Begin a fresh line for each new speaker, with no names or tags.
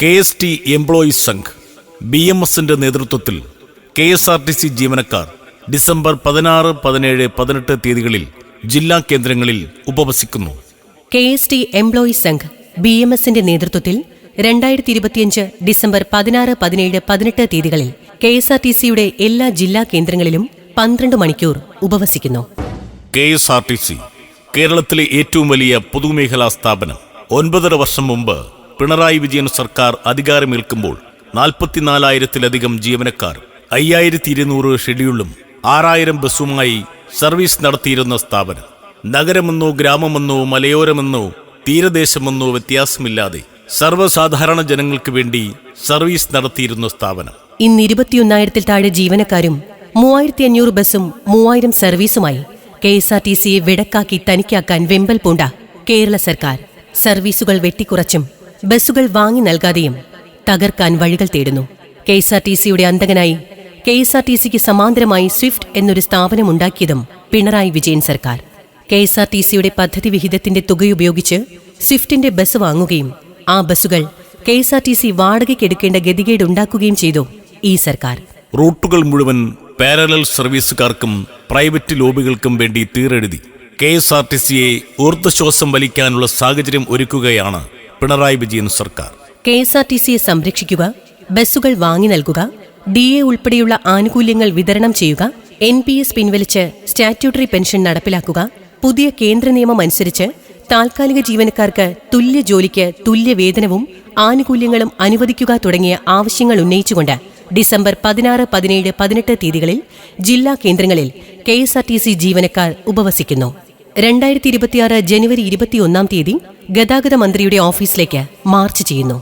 KST employees Sangh BMSന്റെ നേതൃത്വത്തിൽ KSRTC ജീവനക്കാർ December 16, 17, 18 തീയതികളിൽ ജില്ലാ കേന്ദ്രങ്ങളിൽ ഉപവസിക്കുന്നു.
KST എംപ്ലോയീസ് സംഘ് BMSന്റെ നേതൃത്വത്തിൽ 2025 ഡിസംബർ 16, 17, 18 തീയതികളിൽ KSRTCയുടെ എല്ലാ ജില്ലാ കേന്ദ്രങ്ങളിലും 12 മണിക്കൂർ ഉപവസിക്കുന്നു.
KSRTC കേരളത്തിലെ ഏറ്റവും വലിയ പൊതുമേഖലാ സ്ഥാപനം. 9.5 വർഷം മുമ്പ് പിണറായി വിജയൻ സർക്കാർ അധികാരമേൽക്കുമ്പോൾ 44,000-ലധികം ജീവനക്കാർ, 5,200 ഷെഡ്യൂളും 6,000 ബസ്സുമായി സർവീസ് നടത്തിയിരുന്ന സ്ഥാപനം. നഗരമെന്നോ ഗ്രാമമെന്നോ മലയോരമെന്നോ തീരദേശമെന്നോ വ്യത്യാസമില്ലാതെ സർവ്വസാധാരണ ജനങ്ങൾക്ക് വേണ്ടി സർവീസ് നടത്തിയിരുന്ന സ്ഥാപനം.
ഇന്ന് 21,000-ൽ താഴെ ജീവനക്കാരും 3,500 ബസ്സും 3,000 സർവീസുമായി KSRTCയെ വെടക്കാക്കി തനിക്കാക്കാൻ വെമ്പൽ പൂണ്ട കേരള സർക്കാർ സർവീസുകൾ വെട്ടിക്കുറച്ചും ബസ്സുകൾ വാങ്ങി നൽകാതെയും തകർക്കാൻ വഴികൾ തേടുന്നു. KSRTCയുടെ അന്തകനായി KSRTCക്ക് സമാന്തരമായി സ്വിഫ്റ്റ് എന്നൊരു സ്ഥാപനമുണ്ടാക്കിയതും പിണറായി വിജയൻ സർക്കാർ. KSRTCയുടെ പദ്ധതി വിഹിതത്തിന്റെ തുകയുപയോഗിച്ച് സ്വിഫ്റ്റിന്റെ ബസ് വാങ്ങുകയും ആ ബസ്സുകൾ KSRTC വാടകയ്ക്കെടുക്കേണ്ട ഗതികേടുണ്ടാക്കുകയും ചെയ്തു ഈ സർക്കാർ.
റൂട്ടുകൾ മുഴുവൻ പാരലൽ സർവീസുകാർക്കും പ്രൈവറ്റ് ലോബികൾക്കും വേണ്ടി തീരെഴുതി KSRTCയെ ഊർജ്ജശ്വാസം വലിക്കാനുള്ള സാഹചര്യം ഒരുക്കുകയാണ് പിണറായി വിജയൻ സർക്കാർ.
KSRTCയെ സംരക്ഷിക്കുക, ബസ്സുകൾ വാങ്ങി നൽകുക, DA ഉൾപ്പെടെയുള്ള ആനുകൂല്യങ്ങൾ വിതരണം ചെയ്യുക, NPS പിൻവലിച്ച് സ്റ്റാറ്റ്യൂട്ടറി പെൻഷൻ നടപ്പിലാക്കുക, പുതിയ കേന്ദ്ര നിയമം അനുസരിച്ച് താൽക്കാലിക ജീവനക്കാർക്ക് തുല്യ ജോലിക്ക് തുല്യ വേതനവും ആനുകൂല്യങ്ങളും അനുവദിക്കുക തുടങ്ങിയ ആവശ്യങ്ങൾ ഉന്നയിച്ചുകൊണ്ട് ഡിസംബർ 16, 17, 18 തീയതികളിൽ ജില്ലാ കേന്ദ്രങ്ങളിൽ KSRTC ജീവനക്കാർ ഉപവസിക്കുന്നു. 2026 ജനുവരി 21 തീയതി ഗതാഗത മന്ത്രിയുടെ ഓഫീസിലേക്ക് മാർച്ച് ചെയ്യുന്നു.